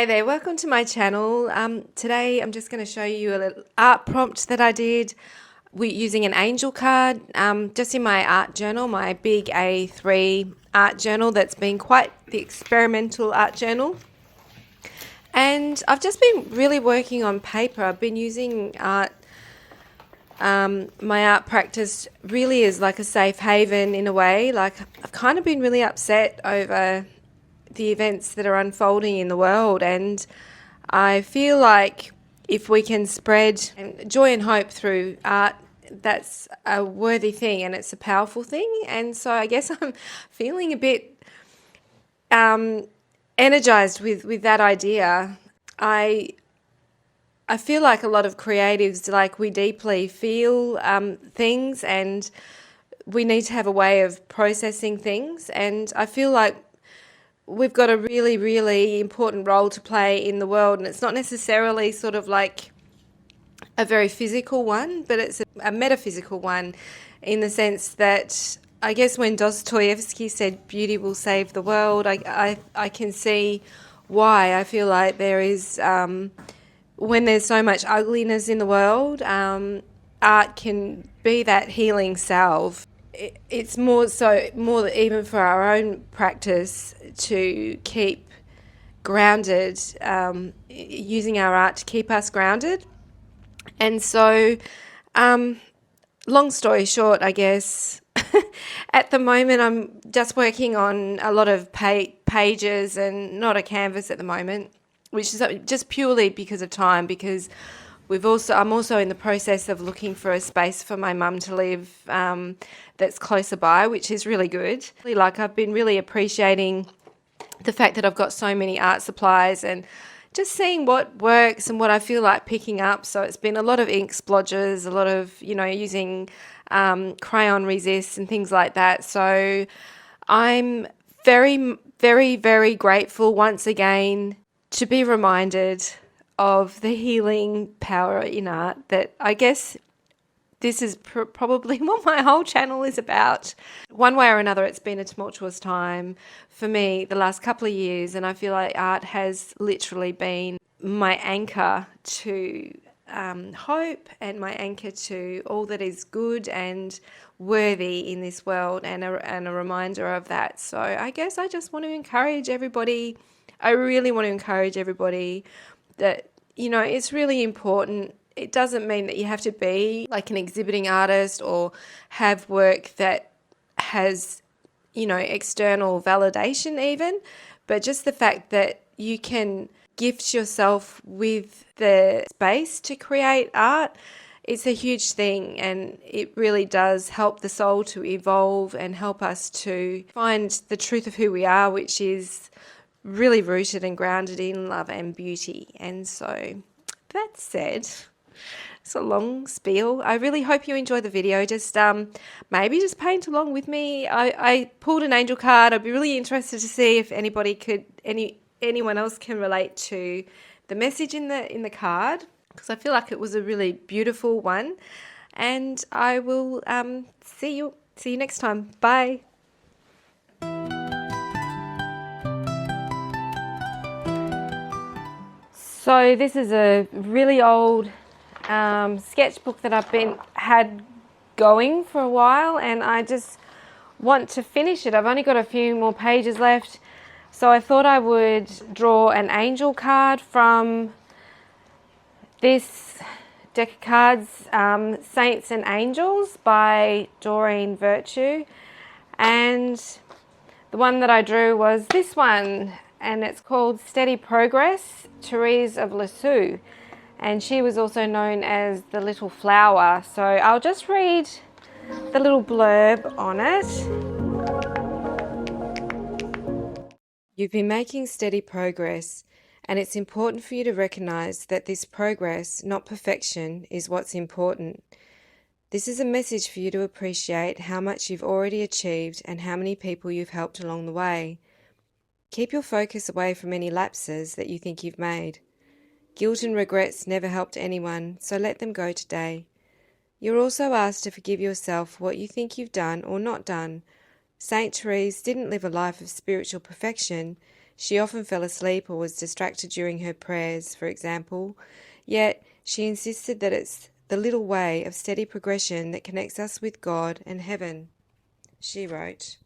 Hi there, welcome to my channel. Today I'm just going to show you a little art prompt that I did using an angel card just in my art journal, my big A3 art journal that's been quite the experimental art journal. And I've just been really working on paper. I've been using art, my art practice really is like a safe haven in a way. Like I've kind of been really upset over the events that are unfolding in the world, and I feel like if we can spread joy and hope through art, that's a worthy thing and it's a powerful thing. And so I guess I'm feeling a bit energized with that idea. I feel like a lot of creatives, like we deeply feel things, and we need to have a way of processing things. And I feel like we've got a really, really important role to play in the world, and it's not necessarily sort of like a very physical one, but it's a metaphysical one in the sense that I guess when Dostoevsky said beauty will save the world, I can see why. I feel like there is, when there's so much ugliness in the world, art can be that healing salve. It's more even for our own practice to keep grounded, using our art to keep us grounded. And so, long story short, I guess, at the moment I'm just working on a lot of pages and not a canvas at the moment, which is just purely because of time, because I'm also in the process of looking for a space for my mum to live that's closer by, which is really good. Like I've been really appreciating the fact that I've got so many art supplies and just seeing what works and what I feel like picking up. So it's been a lot of ink splodges, a lot of, using crayon resist and things like that. So I'm very, very, very grateful once again to be reminded of the healing power in art, that I guess this is probably what my whole channel is about. One way or another, it's been a tumultuous time for me the last couple of years, and I feel like art has literally been my anchor to hope and my anchor to all that is good and worthy in this world, and a reminder of that. So I guess I just want to encourage everybody. I really want to encourage everybody that, it's really important. It doesn't mean that you have to be like an exhibiting artist or have work that has, external validation even, but just the fact that you can gift yourself with the space to create art, it's a huge thing, and it really does help the soul to evolve and help us to find the truth of who we are, which is really rooted and grounded in love and beauty. And so that said, it's a long spiel. I really hope you enjoy the video. Just maybe just paint along with me. I pulled an angel card. I'd be really interested to see if anyone else can relate to the message in the card, because I feel like it was a really beautiful one. And I will see you next time. Bye. So this is a really old sketchbook that I've had going for a while, and I just want to finish it. I've only got a few more pages left, so I thought I would draw an angel card from this deck of cards, Saints and Angels by Doreen Virtue, and the one that I drew was this one, and it's called Steady Progress, Therese of Lisieaux, and she was also known as the Little Flower. So I'll just read the little blurb on it. You've been making steady progress, and it's important for you to recognize that this progress, not perfection, is what's important. This is a message for you to appreciate how much you've already achieved and how many people you've helped along the way. Keep your focus away from any lapses that you think you've made. Guilt and regrets never helped anyone, so let them go today. You're also asked to forgive yourself for what you think you've done or not done. St Therese didn't live a life of spiritual perfection. She often fell asleep or was distracted during her prayers, for example, yet she insisted that it's the little way of steady progression that connects us with God and heaven. She wrote,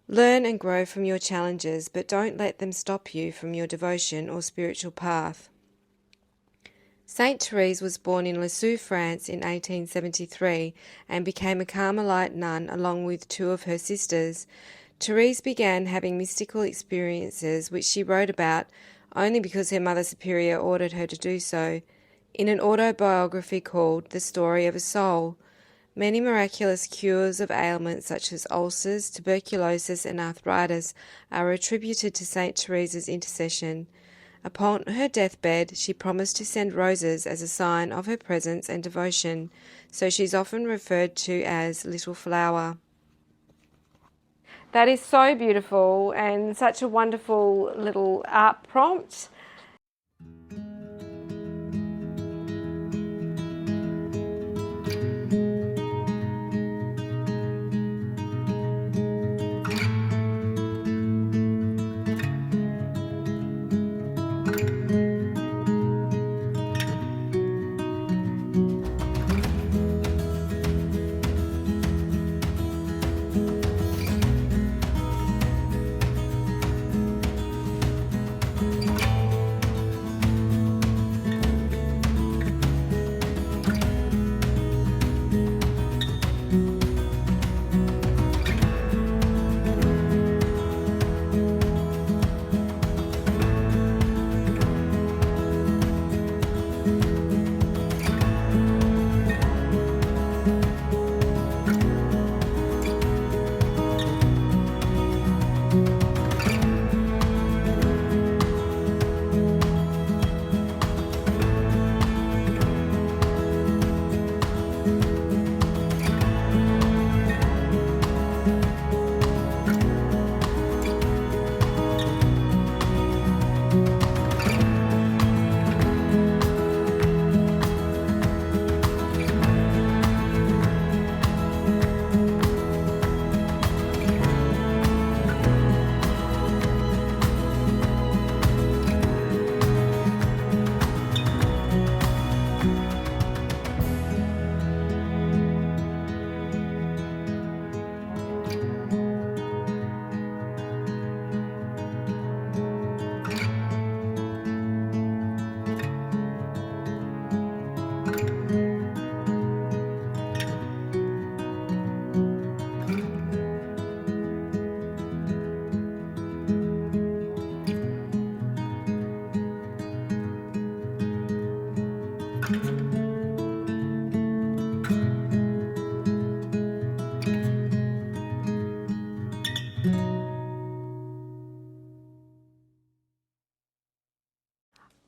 "Learn and grow from your challenges, but don't let them stop you from your devotion or spiritual path." St Therese was born in Lisieaux, France in 1873 and became a Carmelite nun along with two of her sisters. Therese began having mystical experiences, which she wrote about only because her Mother Superior ordered her to do so, in an autobiography called The Story of a Soul. Many miraculous cures of ailments such as ulcers, tuberculosis and arthritis are attributed to St Therese's intercession. Upon her deathbed, she promised to send roses as a sign of her presence and devotion, so she's often referred to as Little Flower. That is so beautiful and such a wonderful little art prompt.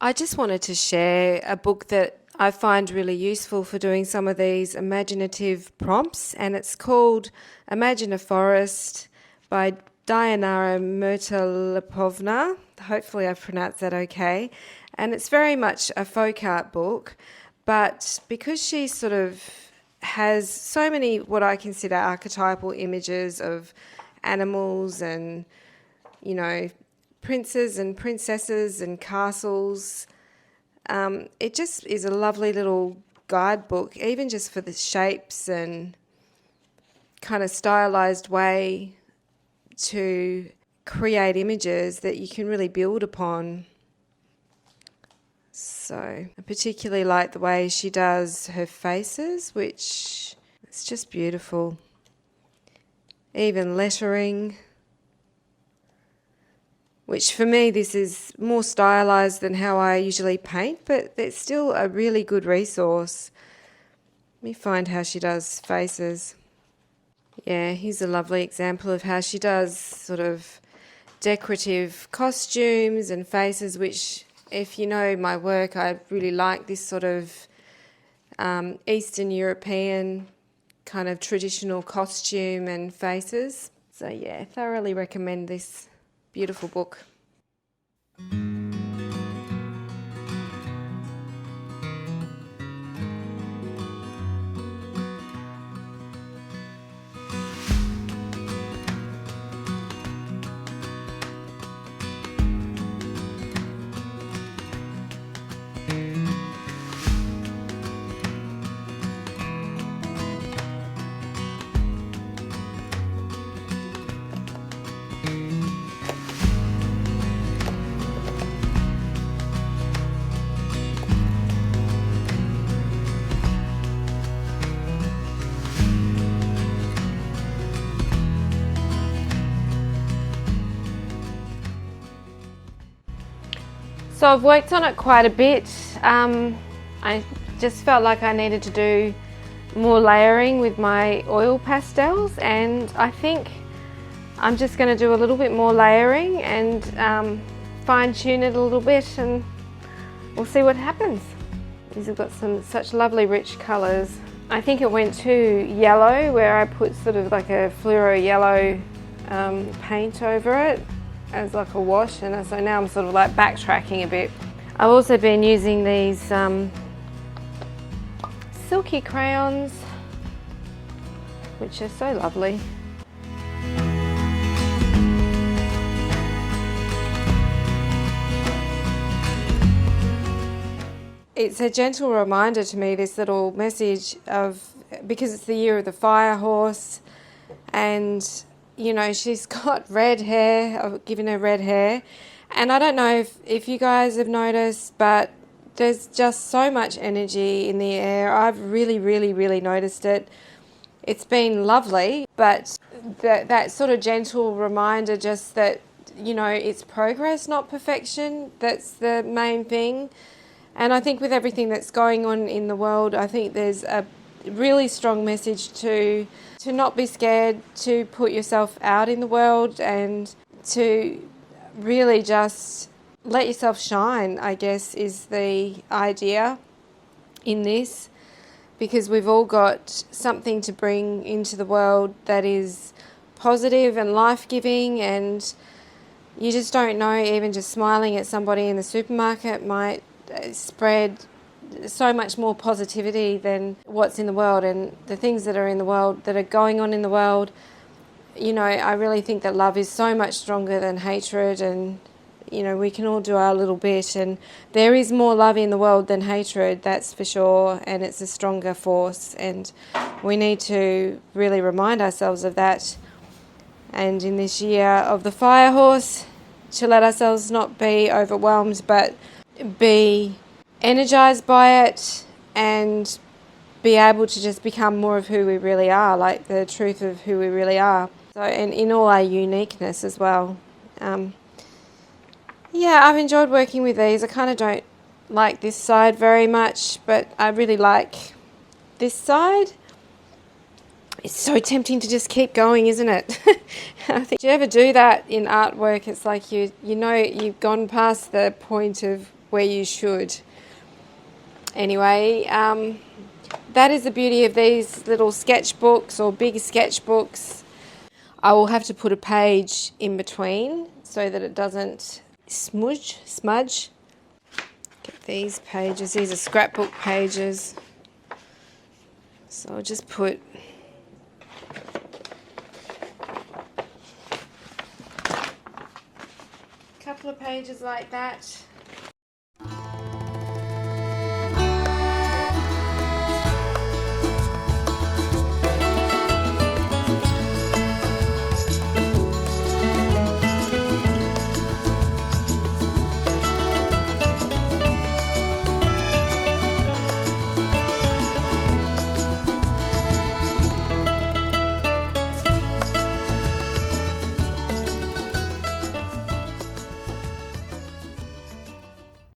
I just wanted to share a book that I find really useful for doing some of these imaginative prompts, and it's called Imagine a Forest by Dianara Murtalipovna. Hopefully I've pronounced that okay. And it's very much a folk art book, but because she sort of has so many what I consider archetypal images of animals and, you know, princes and princesses and castles. It just is a lovely little guidebook, even just for the shapes and kind of stylized way to create images that you can really build upon. So I particularly like the way she does her faces, which it's just beautiful. Even lettering, which for me this is more stylized than how I usually paint, but it's still a really good resource. Let me find how she does faces. Yeah, here's a lovely example of how she does sort of decorative costumes and faces, which, if you know my work, I really like this sort of Eastern European kind of traditional costume and faces. So yeah, thoroughly recommend this beautiful book. So I've worked on it quite a bit. I just felt like I needed to do more layering with my oil pastels, and I think I'm just going to do a little bit more layering and fine-tune it a little bit, and we'll see what happens. These have got such lovely rich colours. I think it went too yellow, where I put sort of like a fluoro yellow paint over it as like a wash, and so now I'm sort of like backtracking a bit. I've also been using these silky crayons, which are so lovely. It's a gentle reminder to me, this little message of, because it's the year of the fire horse, and you know, she's got red hair. I've given her red hair, and I don't know if you guys have noticed, but there's just so much energy in the air. I've really noticed it. It's been lovely, but that sort of gentle reminder, just that, you know, it's progress, not perfection. That's the main thing. And I think with everything that's going on in the world, I think there's a really strong message to not be scared to put yourself out in the world, and to really just let yourself shine, I guess, is the idea in this, because we've all got something to bring into the world that is positive and life-giving, and you just don't know, even just smiling at somebody in the supermarket might spread so much more positivity than what's in the world. And the things that are in the world, that are going on in the world, you know, I really think that love is so much stronger than hatred, and you know, we can all do our little bit, and there is more love in the world than hatred, that's for sure, and it's a stronger force, and we need to really remind ourselves of that. And in this year of the fire horse, to let ourselves not be overwhelmed, but be energized by it, and be able to just become more of who we really are, like the truth of who we really are. So, and in all our uniqueness as well. Yeah, I've enjoyed working with these. I kind of don't like this side very much, but I really like this side. It's so tempting to just keep going, isn't it? I think, do you ever do that in artwork? It's like you know you've gone past the point of where you should. Anyway, that is the beauty of these little sketchbooks, or big sketchbooks. I will have to put a page in between so that it doesn't smudge. Get these pages. These are scrapbook pages. So I'll just put a couple of pages like that.